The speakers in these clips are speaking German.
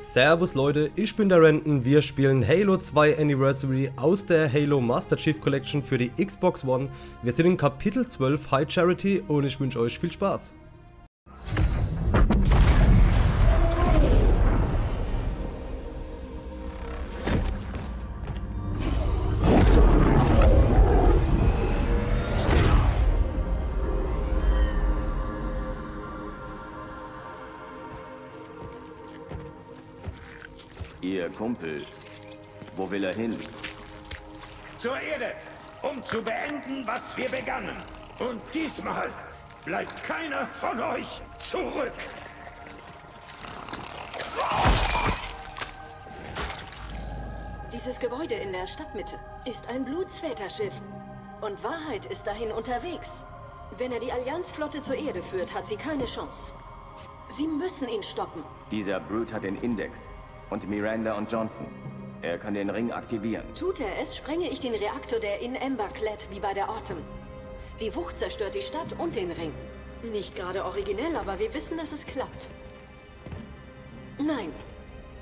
Servus Leute, ich bin der Renton, wir spielen Halo 2 Anniversary aus der Halo Master Chief Collection für die Xbox One. Wir sind in Kapitel 12 High Charity und ich wünsche euch viel Spaß. Ihr Kumpel, wo will er hin? Zur Erde, um zu beenden, was wir begannen. Und diesmal bleibt keiner von euch zurück. Dieses Gebäude in der Stadtmitte ist ein Blutsväterschiff. Und Wahrheit ist dahin unterwegs. Wenn er die Allianzflotte zur Erde führt, hat sie keine Chance. Sie müssen ihn stoppen. Dieser Brute hat den Index. Und Miranda und Johnson. Er kann den Ring aktivieren. Tut er es, sprenge ich den Reaktor der In-Ember-Klett wie bei der Autumn. Die Wucht zerstört die Stadt und den Ring. Nicht gerade originell, aber wir wissen, dass es klappt. Nein,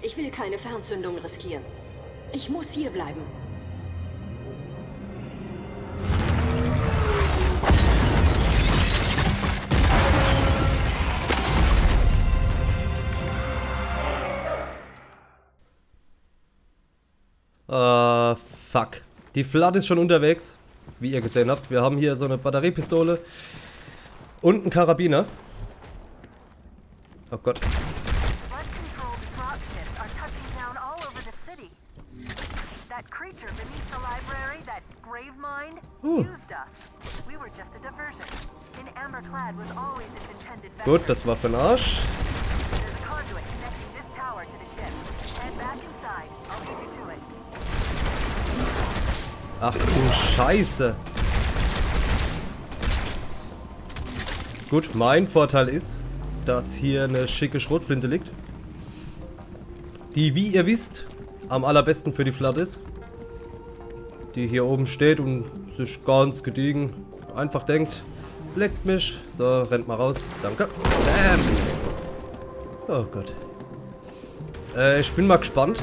ich will keine Fernzündung riskieren. Ich muss hier bleiben. Fuck. Die Flood ist schon unterwegs, wie ihr gesehen habt. Wir haben hier so eine Batteriepistole und einen Karabiner. Oh Gott. Gut, das war für den Arsch. Ach du Scheiße. Gut, mein Vorteil ist, dass hier eine schicke Schrotflinte liegt. Die, wie ihr wisst, am allerbesten für die Flood ist. Die hier oben steht und sich ganz gediegen einfach denkt, leckt mich. So, rennt mal raus. Danke. Bam. Oh Gott. Ich bin mal gespannt.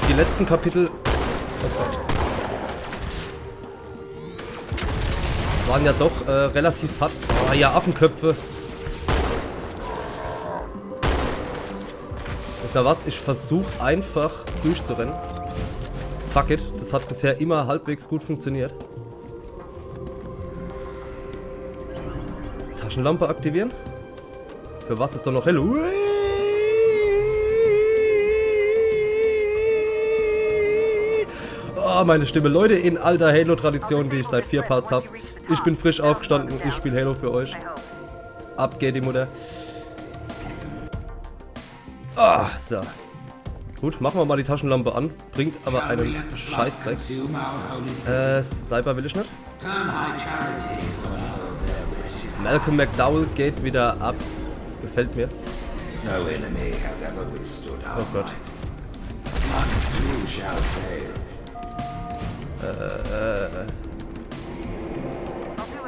Die letzten Kapitel... Oh Gott. Waren ja doch relativ hart. Oh ja, Affenköpfe. Wisst ihr was? Ich versuche einfach durchzurennen. Fuck it. Das hat bisher immer halbwegs gut funktioniert. Taschenlampe aktivieren. Für was ist doch noch hell? Oh, meine Stimme. Leute, in alter Halo-Tradition, die ich seit 4 Parts habe. Ich bin frisch aufgestanden, ich spiele Halo für euch. Ab geht die Mutter. Ah, so. Gut, machen wir mal die Taschenlampe an. Bringt aber einen Scheißdreck. Sniper will ich nicht. Malcolm McDowell geht wieder ab. Gefällt mir. Oh Gott.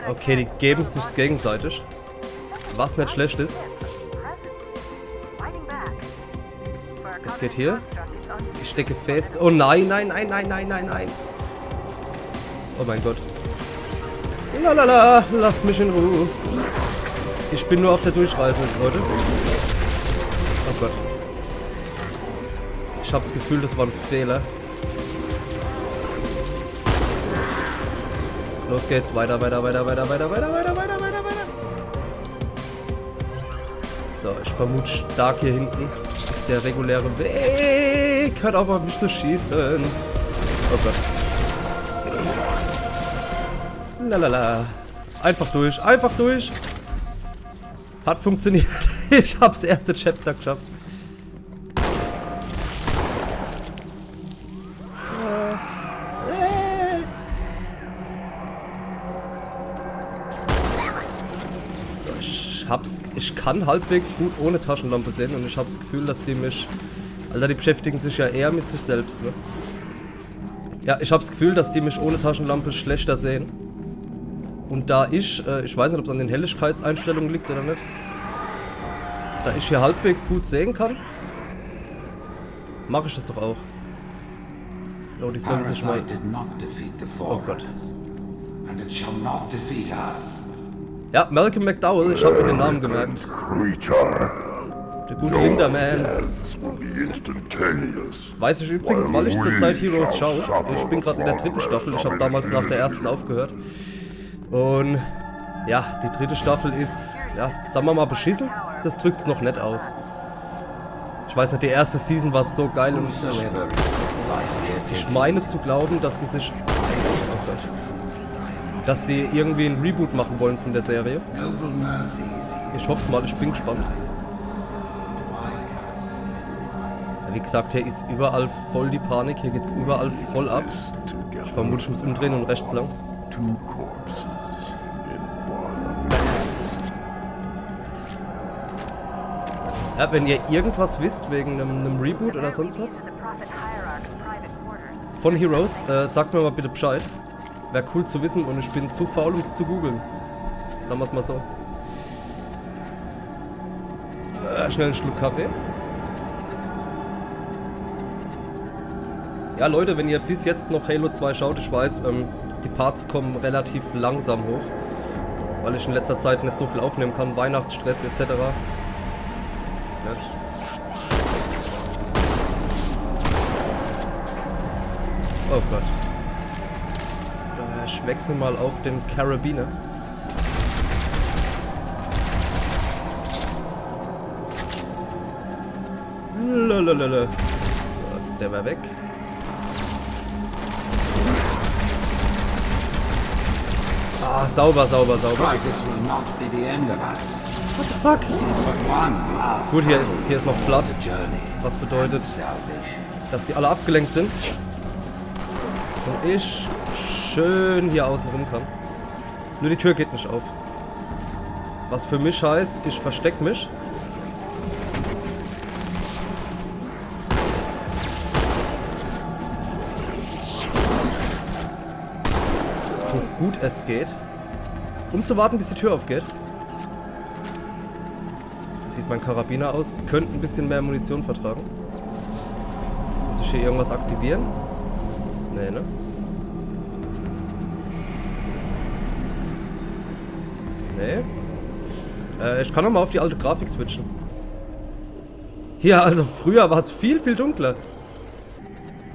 Okay, die geben sich gegenseitig. Was nicht schlecht ist. Es geht hier. Ich stecke fest. Oh nein, nein, nein, nein, nein, nein, nein. Oh mein Gott. Lalala, lasst mich in Ruhe. Ich bin nur auf der Durchreise, Leute. Oh Gott. Ich habe das Gefühl, das war ein Fehler. Los geht's, weiter, weiter, weiter, weiter, weiter, weiter, weiter, weiter, weiter, weiter. So, ich vermute stark hier hinten ist der reguläre Weg. Hört auf mich zu schießen. Oh Gott. Lalala. Einfach durch, einfach durch. Hat funktioniert. Ich hab's erste Chapter geschafft. Ich kann halbwegs gut ohne Taschenlampe sehen und ich habe das Gefühl, dass die mich... Alter, die beschäftigen sich ja eher mit sich selbst, ne? Ja, ich habe das Gefühl, dass die mich ohne Taschenlampe schlechter sehen. Und da ich weiß nicht, ob es an den Helligkeitseinstellungen liegt oder nicht, da ich hier halbwegs gut sehen kann, Mach ich das doch auch. Oh, die sollen sich mal... Oh Gott. Ja, Malcolm McDowell, ich habe mir den Namen gemerkt. Der gute Linderman. Weiß ich übrigens, weil ich zurzeit Heroes schaue. Ich bin gerade in der 3. Staffel, ich habe damals nach der 1. aufgehört. Und ja, die 3. Staffel ist, ja, sagen wir mal beschissen. Das drückt es noch nicht aus. Ich weiß nicht, die erste Season war so geil und ich meine zu glauben, dass die sich... Oh Gott. Dass die irgendwie ein Reboot machen wollen von der Serie. Ich hoffe es mal, ich bin gespannt. Ja, wie gesagt, hier ist überall voll die Panik, hier geht es überall voll ab. Ich vermute, ich muss umdrehen und rechts lang. Ja, wenn ihr irgendwas wisst wegen einem Reboot oder sonst was von Heroes, sagt mir mal bitte Bescheid. Wäre cool zu wissen und ich bin zu faul, um es zu googeln. Sagen wir es mal so. Schnell einen Schluck Kaffee. Ja Leute, wenn ihr bis jetzt noch Halo 2 schaut, ich weiß, die Parts kommen relativ langsam hoch. Weil ich in letzter Zeit nicht so viel aufnehmen kann. Weihnachtsstress etc. Ja. Oh Gott. Ich wechsle mal auf den Karabiner. Lalalala. So, der war weg. Ah, sauber, sauber, sauber. What the fuck? Gut, hier ist noch Flood. Was bedeutet, dass die alle abgelenkt sind. Und ich schön hier außen rum kann. Nur die Tür geht nicht auf. Was für mich heißt, ich verstecke mich. So gut es geht. Um zu warten, bis die Tür aufgeht. Wie sieht mein Karabiner aus? Könnte ein bisschen mehr Munition vertragen. Muss ich hier irgendwas aktivieren? Nee, ne? Nee. Ich kann noch mal auf die alte Grafik switchen. Ja, also früher war es viel, viel dunkler.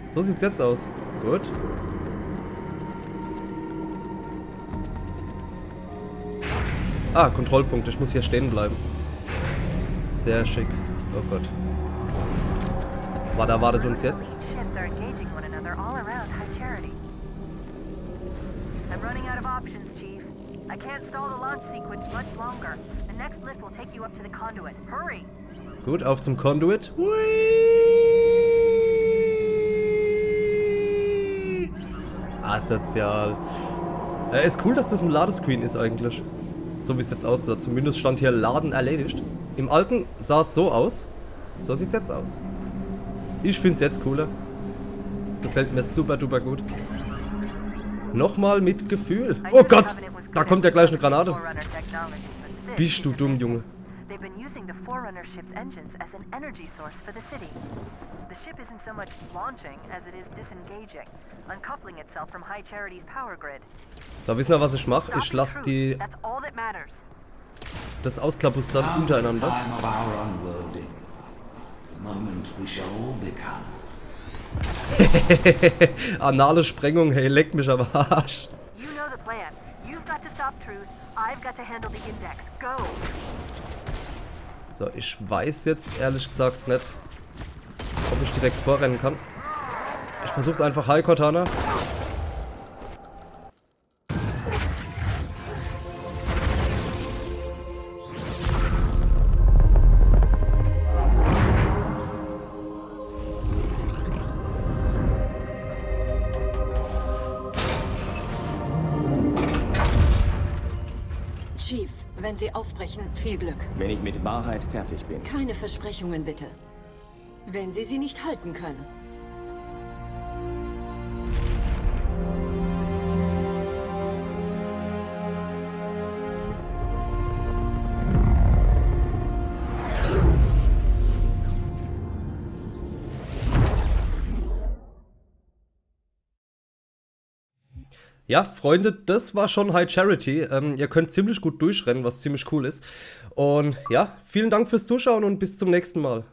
So sieht's jetzt aus. Gut. Ah, Kontrollpunkt. Ich muss hier stehen bleiben. Sehr schick. Oh Gott. Was erwartet uns jetzt? Gut, auf zum Conduit. Hui! Asozial. Ist cool, dass das ein Ladescreen ist eigentlich. So wie es jetzt aussah. Zumindest stand hier Laden erledigt. Im alten sah es so aus. So sieht es jetzt aus. Ich finde es jetzt cooler. Gefällt mir super duper gut. Nochmal mit Gefühl. Oh Gott! Da kommt ja gleich eine Granate. Bist du dumm, Junge. They've been using the Forerunner ship's engines as an energy source for the city. The ship isn't so much launching as it is disengaging, uncoupling itself from High Charity's power grid. So, wissen wir, was ich mache? Ich lasse die... das Ausklappbus untereinander. Anale Sprengung, hey, leck mich am Arsch. So, ich weiß jetzt ehrlich gesagt nicht, ob ich direkt vorrennen kann. Ich versuch's einfach. Hi, Cortana. Chief, wenn Sie aufbrechen, viel Glück. Wenn ich mit Wahrheit fertig bin. Keine Versprechungen, bitte. Wenn Sie sie nicht halten können. Ja, Freunde, das war schon High Charity. Ihr könnt ziemlich gut durchrennen, was ziemlich cool ist. Und ja, vielen Dank fürs Zuschauen und bis zum nächsten Mal.